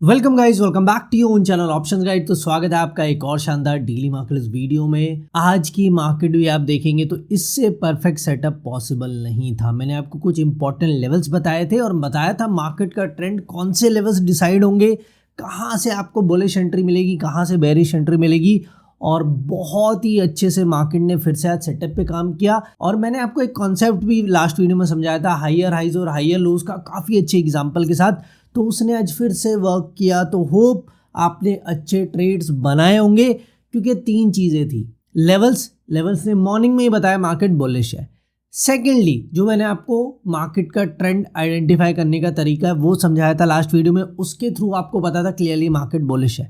Welcome guys, welcome back to your own channel options guide. तो स्वागत है आपका एक और शानदार डेली मार्केट वीडियो में। आज की मार्केट भी आप देखेंगे तो इससे परफेक्ट सेटअप पॉसिबल नहीं था। मैंने आपको कुछ इंपॉर्टेंट लेवल्स बताए थे और बताया था मार्केट का ट्रेंड कौन से लेवल्स डिसाइड होंगे, कहाँ से आपको बुलिश एंट्री मिलेगी, कहाँ से बेरिश एंट्री मिलेगी। और बहुत ही अच्छे से मार्केट ने फिर से आज सेटअप पे काम किया। और मैंने आपको एक कॉन्सेप्ट भी लास्ट वीडियो में समझाया था, हायर हाइज और हायर लोज का, काफ़ी अच्छे एग्जाम्पल के साथ। तो उसने आज फिर से वर्क किया। तो होप आपने अच्छे ट्रेड्स बनाए होंगे, क्योंकि तीन चीज़ें थी। लेवल्स ने मॉर्निंग में ही बताया मार्केट बुलिश है। सेकेंडली, जो मैंने आपको मार्केट का ट्रेंड आइडेंटिफाई करने का तरीका है वो समझाया था लास्ट वीडियो में, उसके थ्रू आपको पता था क्लियरली मार्केट बुलिश है।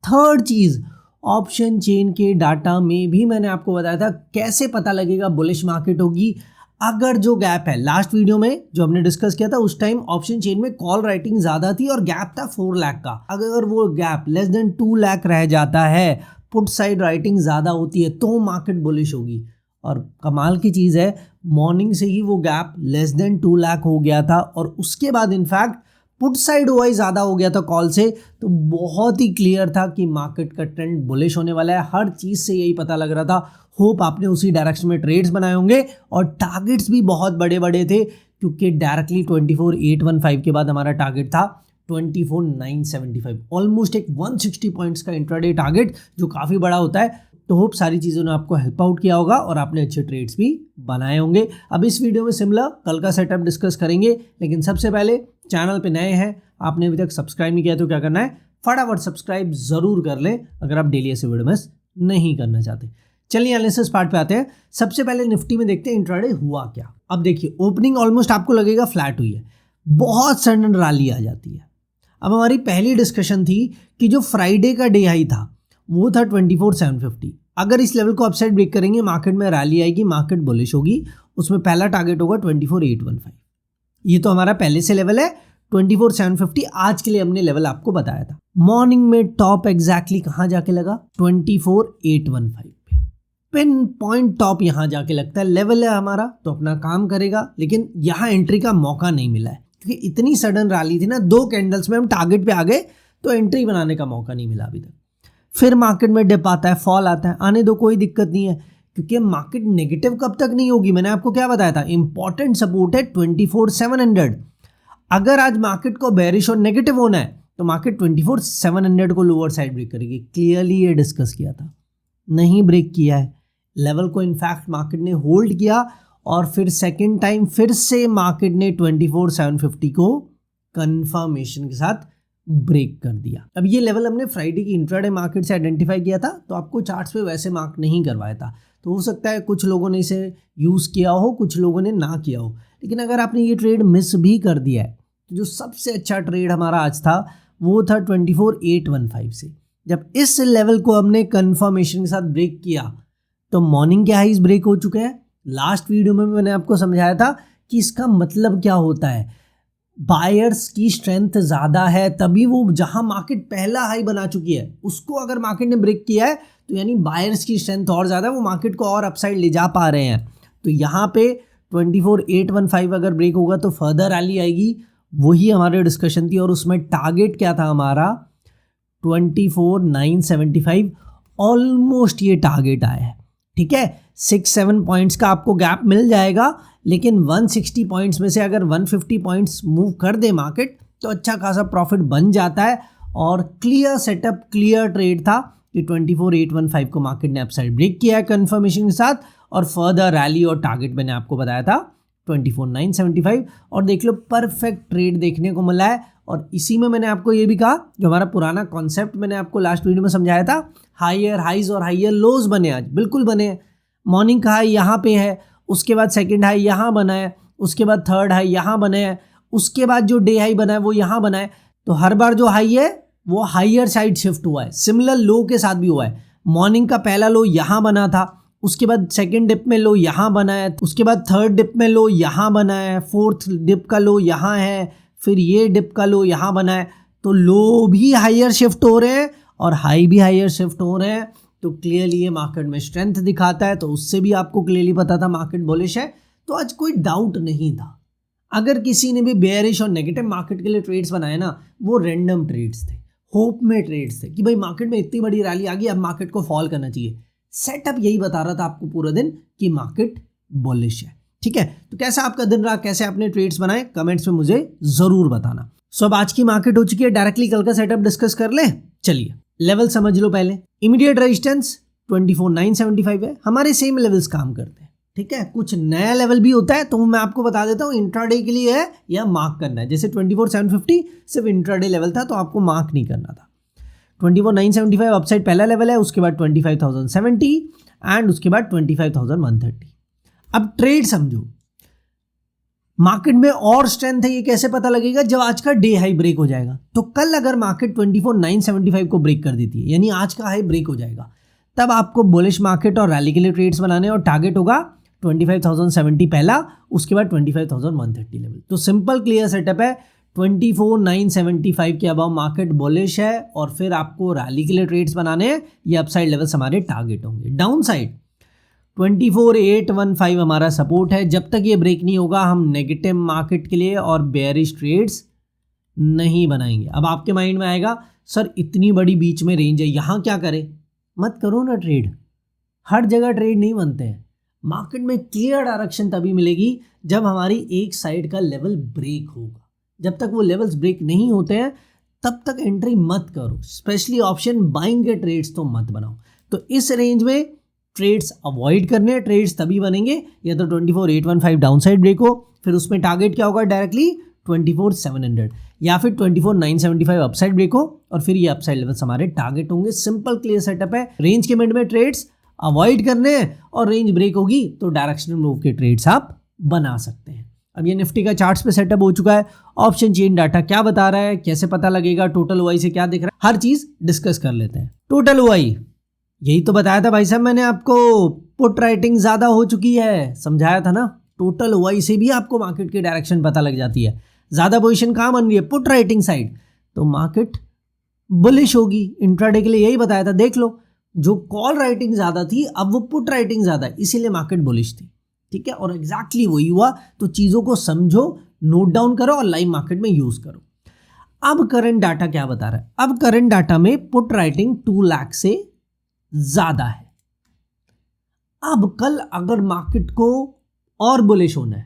थर्ड चीज़, ऑप्शन चेन के डाटा में भी मैंने आपको बताया था कैसे पता लगेगा बुलिश मार्केट होगी। अगर जो गैप है, लास्ट वीडियो में जो हमने डिस्कस किया था उस टाइम ऑप्शन चेन में कॉल राइटिंग ज़्यादा थी और गैप था 4 लाख का। अगर वो गैप लेस देन 2 लाख रह जाता है, पुट साइड राइटिंग ज़्यादा होती है, तो मार्केट बुलिश होगी। और कमाल की चीज़ है, मॉर्निंग से ही वो गैप लेस देन 2 लाख हो गया था और उसके बाद इनफैक्ट पुट साइड ओआई ज़्यादा हो गया था कॉल से। तो बहुत ही क्लियर था कि मार्केट का ट्रेंड बुलिश होने वाला है। हर चीज़ से यही पता लग रहा था। होप आपने उसी डायरेक्शन में ट्रेड्स बनाए होंगे और टारगेट्स भी बहुत बड़े बड़े थे, क्योंकि डायरेक्टली 24,815 के बाद हमारा टारगेट था 24,975, ऑलमोस्ट एक 160 पॉइंट्स का इंट्राडे टारगेट, जो काफ़ी बड़ा होता है। तो होप सारी चीज़ों ने आपको हेल्प आउट किया होगा और आपने अच्छे ट्रेड्स भी बनाए होंगे। अब इस वीडियो में सिमिलर कल का सेटअप डिस्कस करेंगे, लेकिन सबसे पहले चैनल पे नए हैं, आपने अभी तक सब्सक्राइब नहीं किया तो क्या करना है, फटाफट सब्सक्राइब जरूर कर लें अगर आप डेली ऐसे वीडियो मिस नहीं करना चाहते। चलिए एनालिसिस पार्ट पे आते हैं। सबसे पहले निफ्टी में देखते हैं इंट्राडे हुआ क्या। अब देखिए, ओपनिंग ऑलमोस्ट आपको लगेगा फ्लैट हुई है, बहुत सडन रैली आ जाती है। अब हमारी पहली डिस्कशन थी कि जो फ्राइडे का डे हाई था वो था 24,750। अगर इस लेवल को अपसाइड ब्रेक करेंगे, मार्केट में रैली आएगी, मार्केट बुलिश होगी। उसमें पहला टारगेट होगा 24,815। ये तो हमारा पहले से लेवल है 24,750। आज के लिए हमने लेवल आपको बताया था। मॉर्निंग में टॉप एग्जैक्टली कहाँ जाके लगा, 24,815 पे। पिन पॉइंट टॉप यहाँ जाके लगता है, लेवल है हमारा तो अपना काम करेगा। लेकिन यहाँ एंट्री का मौका नहीं मिला है, क्योंकि इतनी सडन रैली थी ना, 2 कैंडल्स में हम टारगेट पे आ गए, तो एंट्री बनाने का मौका नहीं मिला अभी तक। फिर मार्केट में डिप आता है, फॉल आता है, आने दो, कोई दिक्कत नहीं है, क्योंकि मार्केट नेगेटिव कब तक नहीं होगी। मैंने आपको क्या बताया था, इंपॉर्टेंट सपोर्ट है 24,700। अगर आज मार्केट को बेरिश और नेगेटिव होना है तो मार्केट 24,700 को लोअर साइड ब्रेक करेगी। क्लियरली ये डिस्कस किया था, नहीं ब्रेक किया है लेवल को। इनफैक्ट मार्केट ने होल्ड किया और फिर सेकेंड टाइम फिर से मार्केट ने 24,750 को कंफर्मेशन के साथ ब्रेक कर दिया। अब ये लेवल हमने फ्राइडे की इंट्राडे मार्केट से आइडेंटिफाई किया था, तो आपको चार्ट्स पे वैसे मार्क नहीं करवाया था। तो हो सकता है कुछ लोगों ने इसे यूज़ किया हो, कुछ लोगों ने ना किया हो। लेकिन अगर आपने ये ट्रेड मिस भी कर दिया है, तो जो सबसे अच्छा ट्रेड हमारा आज था वो था 24,815 से। जब इस लेवल को हमने कंफर्मेशन के साथ ब्रेक किया तो मॉर्निंग के हाईज ब्रेक हो चुके हैं। लास्ट वीडियो में मैंने आपको समझाया था कि इसका मतलब क्या होता है। बायर्स की स्ट्रेंथ ज़्यादा है, तभी वो जहां मार्केट पहला हाई बना चुकी है उसको अगर मार्केट ने ब्रेक किया है, तो यानी बायर्स की स्ट्रेंथ और ज़्यादा है, वो मार्केट को और अपसाइड ले जा पा रहे हैं। तो यहाँ पे 24,815 अगर ब्रेक होगा तो फर्दर रैली आएगी। वही हमारी डिस्कशन थी और उसमें टारगेट क्या था हमारा, 24,975। ऑलमोस्ट ये टारगेट आया है, ठीक है। 6-7 पॉइंट्स का आपको गैप मिल जाएगा, लेकिन 160 पॉइंट्स में से अगर 150 पॉइंट्स मूव कर दे मार्केट तो अच्छा खासा प्रॉफिट बन जाता है। और क्लियर सेटअप, क्लियर ट्रेड था कि 24,815 को मार्केट ने अपसाइड ब्रेक किया है कंफर्मेशन के साथ, और फर्दर रैली और टारगेट मैंने आपको बताया था 24,975। और देख लो, परफेक्ट ट्रेड देखने को मिला है। और इसी में मैंने आपको ये भी कहा, जो हमारा पुराना कॉन्सेप्ट मैंने आपको लास्ट वीडियो में समझाया था, हायर हाइज और हायर लोज बने, आज बिल्कुल बने। मॉर्निंग का हाई यहाँ पे है, उसके बाद सेकंड हाई यहाँ बना है, उसके बाद थर्ड हाई यहाँ बने हैं, उसके बाद जो डे हाई बना है वो यहाँ बना है। तो हर बार जो हाई है वो हायर साइड शिफ्ट हुआ है। सिमिलर लो के साथ भी हुआ है। मॉर्निंग का पहला लो यहाँ बना था, उसके बाद सेकंड डिप में लो यहाँ बना है, उसके बाद थर्ड डिप में लो यहाँ बना है, फोर्थ डिप का लो यहाँ है, फिर ये डिप का लो यहाँ बना है। तो लो भी हायर शिफ्ट हो रहे हैं और हाई भी हायर शिफ्ट हो रहे हैं। तो क्लियरली ये मार्केट में स्ट्रेंथ दिखाता है। तो उससे भी आपको क्लियरली पता था मार्केट बुलिश है। तो आज कोई डाउट नहीं था। अगर किसी ने भी बेयरिश और नेगेटिव मार्केट के लिए ट्रेड्स बनाए ना, वो रैंडम ट्रेड्स थे, होप में ट्रेड्स थे कि भाई मार्केट में इतनी बड़ी रैली आ गई, अब मार्केट को फॉल करना चाहिए। सेटअप यही बता रहा था आपको पूरा दिन कि मार्केट बुलिश है। ठीक है, तो कैसा आपका दिन रहा, कैसे आपने ट्रेड्स बनाए, कमेंट्स में मुझे जरूर बताना। सो अब आज की मार्केट हो चुकी है, डायरेक्टली कल का सेटअप डिस्कस कर ले। चलिए लेवल समझ लो पहले। इमीडिएट रेजिस्टेंस 24,975 है, हमारे सेम लेवल्स काम करते हैं। ठीक है, कुछ नया लेवल भी होता है तो मैं आपको बता देता हूँ, इंट्राडे के लिए है या मार्क करना है। जैसे 24,750 सिर्फ इंट्राडे लेवल था तो आपको मार्क नहीं करना था। 24,975 अपसाइड पहला लेवल है, उसके बाद 25,070 एंड उसके बाद 25,130। अब ट्रेड समझो, मार्केट में और स्ट्रेंथ है ये कैसे पता लगेगा, जब आज का डे हाई ब्रेक हो जाएगा। तो कल अगर मार्केट 24,975 को ब्रेक कर देती है, यानी आज का हाई ब्रेक हो जाएगा, तब आपको बुलिश मार्केट और रैली के लिए ट्रेड्स बनाने, और टारगेट होगा 25,070 पहला, उसके बाद 25,130 लेवल। तो सिंपल क्लियर सेटअप है, 24,975 के अबाव मार्केट बुलिश है और फिर आपको रैली के लिए ट्रेड्स बनाने हैं। ये अपसाइड लेवल्स हमारे टारगेट होंगे। डाउन साइड 24,815 हमारा सपोर्ट है। जब तक ये ब्रेक नहीं होगा हम नेगेटिव मार्केट के लिए और बेयरिश ट्रेड्स नहीं बनाएंगे। अब आपके माइंड में आएगा सर इतनी बड़ी बीच में रेंज है, यहाँ क्या करें? मत करो ना ट्रेड, हर जगह ट्रेड नहीं बनते हैं। मार्केट में क्लियर डायरेक्शन तभी मिलेगी जब हमारी एक साइड का लेवल ब्रेक होगा। जब तक वो लेवल्स ब्रेक नहीं होते हैं तब तक एंट्री मत करो, स्पेशली ऑप्शन बाइंग के ट्रेड्स तो मत बनाओ। तो इस रेंज में ट्रेड्स अवॉइड करने, ट्रेड्स तभी बनेंगे या तो 24,815 डाउन साइड ब्रेक हो, फिर उसमें टारगेट क्या होगा डायरेक्टली 24,700, या फिर 24,975 अपसाइड ब्रेक हो और फिर ये अपसाइड लेवल्स हमारे टारगेट होंगे। सिंपल क्लियर सेटअप है। रेंज के मिड में ट्रेड्स अवॉइड करने हैं और रेंज ब्रेक होगी तो डायरेक्शनल मूव के ट्रेड्स आप बना सकते हैं। अब ये निफ्टी का चार्ट्स पे सेटअप हो चुका है। ऑप्शन चेन डाटा क्या बता रहा है, कैसे पता लगेगा, टोटल ओआई से क्या दिख रहा है, हर चीज डिस्कस कर लेते हैं। टोटल ओआई यही तो बताया था भाई साहब मैंने आपको, पुट राइटिंग ज्यादा हो चुकी है, समझाया था ना। टोटल ओआई से भी आपको मार्केट की डायरेक्शन पता लग जाती है। ज्यादा पोजीशन कहाँ बन रही है, पुट राइटिंग साइड, तो मार्केट बुलिश होगी। इंट्राडे के लिए यही बताया था, देख लो जो कॉल राइटिंग ज्यादा थी अब वो पुट राइटिंग ज्यादा है, इसीलिए मार्केट बुलिश थी। ठीक है, और एग्जैक्टली वही हुआ। तो चीजों को समझो, नोट डाउन करो और लाइव मार्केट में यूज करो। अब करंट डाटा क्या बता रहा है, अब करंट डाटा में पुट राइटिंग 2 लाख से ज्यादा है। अब कल अगर मार्केट को और बुलिश होना है,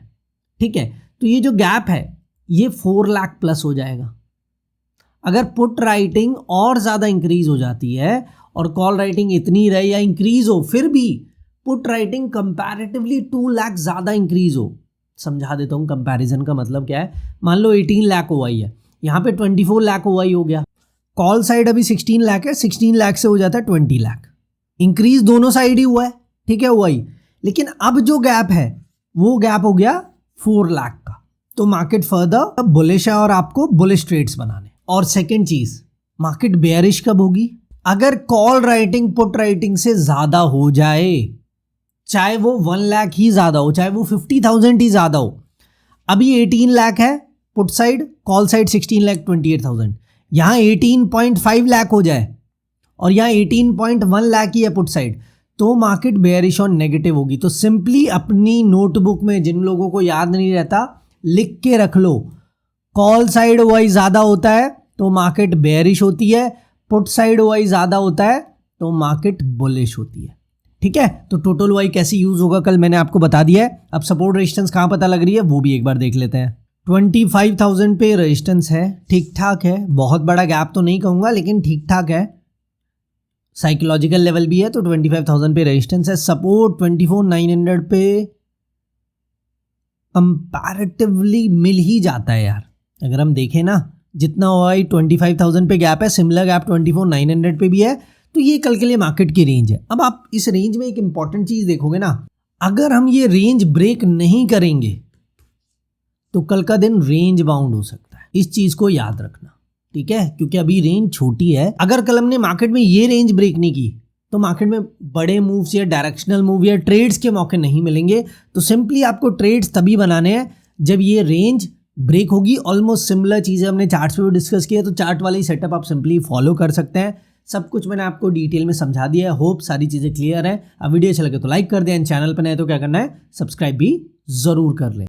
ठीक है, तो ये जो गैप है ये 4 लाख प्लस हो जाएगा। अगर पुट राइटिंग और ज्यादा इंक्रीज हो जाती है और कॉल राइटिंग इतनी रहे या इंक्रीज हो, फिर भी पुट राइटिंग कंपैरेटिवली 2 लाख ज्यादा इंक्रीज हो। समझा देता हूं कंपैरिजन का मतलब क्या है। मान लो 18 लाख ओआई है, यहां पे 24 लाख ओआई हो गया। कॉल साइड अभी 16 लाख है, 16 लाख से हो जाता है 20 लाख। इंक्रीज दोनों साइड ही हुआ है, ठीक है ओआई। लेकिन अब जो गैप है वो गैप हो गया 4 लाख का। तो मार्केट फर्दर बुलिश है और आपको बुलिश ट्रेड्स बनाने। और सेकंड चीज, मार्केट बेयरिश कब होगी, अगर कॉल राइटिंग पुट राइटिंग से ज्यादा हो जाए, चाहे वो 1 लाख ही ज्यादा हो, चाहे वो 50,000 ही ज्यादा हो। अभी 18 लाख है पुट साइड, कॉल साइड 16,28,000, यहां 18.5 लाख हो जाए और यहां 18.1 लाख ही है पुट साइड, तो मार्केट बेयरिश और नेगेटिव होगी। तो सिंपली अपनी नोटबुक में, जिन लोगों को याद नहीं रहता, लिख के रख लो, कॉल साइड ओआई ज्यादा होता है तो मार्केट बेयरिश होती है, पुट साइड ओआई ज्यादा होता है तो मार्केट बुलिश होती है। ठीक है, तो टोटल ओआई कैसे यूज होगा कल मैंने आपको बता दिया है। अब सपोर्ट रेजिस्टेंस कहां पता लग रही है वो भी एक बार देख लेते हैं। 25,000 पे रेजिस्टेंस है, ठीक ठाक है, बहुत बड़ा गैप तो नहीं कहूंगा लेकिन ठीक ठाक है। साइकोलॉजिकल लेवल भी है तो 25,000 पे रेजिस्टेंस है। सपोर्ट 24,900 पे कंपैरेटिवली मिल ही जाता है यार। अगर हम देखें ना, जितना ओआई 25,000 पे गैप है, सिमिलर गैप 24,900 पे भी है, तो ये कल के लिए मार्केट की रेंज है। अब आप इस रेंज में एक इंपॉर्टेंट चीज देखोगे ना, अगर हम ये रेंज ब्रेक नहीं करेंगे तो कल का दिन रेंज बाउंड हो सकता है। इस चीज को याद रखना, ठीक है, क्योंकि अभी रेंज छोटी है। अगर कल हमने मार्केट में ये रेंज ब्रेक नहीं की तो मार्केट में बड़े मूव्स या डायरेक्शनल मूव या ट्रेड्स के मौके नहीं मिलेंगे। तो सिंपली आपको ट्रेड्स तभी बनाने हैं जब ये रेंज ब्रेक होगी। ऑलमोस्ट सिमिलर चीजें हमने चार्ट्स पे भी डिस्कस किया, तो चार्ट वाली सेटअप आप सिंपली फॉलो कर सकते हैं। सब कुछ मैंने आपको डिटेल में समझा दिया है। होप सारी चीजें क्लियर है। अब वीडियो अच्छा लगे तो लाइक कर दें, चैनल पर नए तो क्या करना है, सब्सक्राइब भी जरूर कर लें।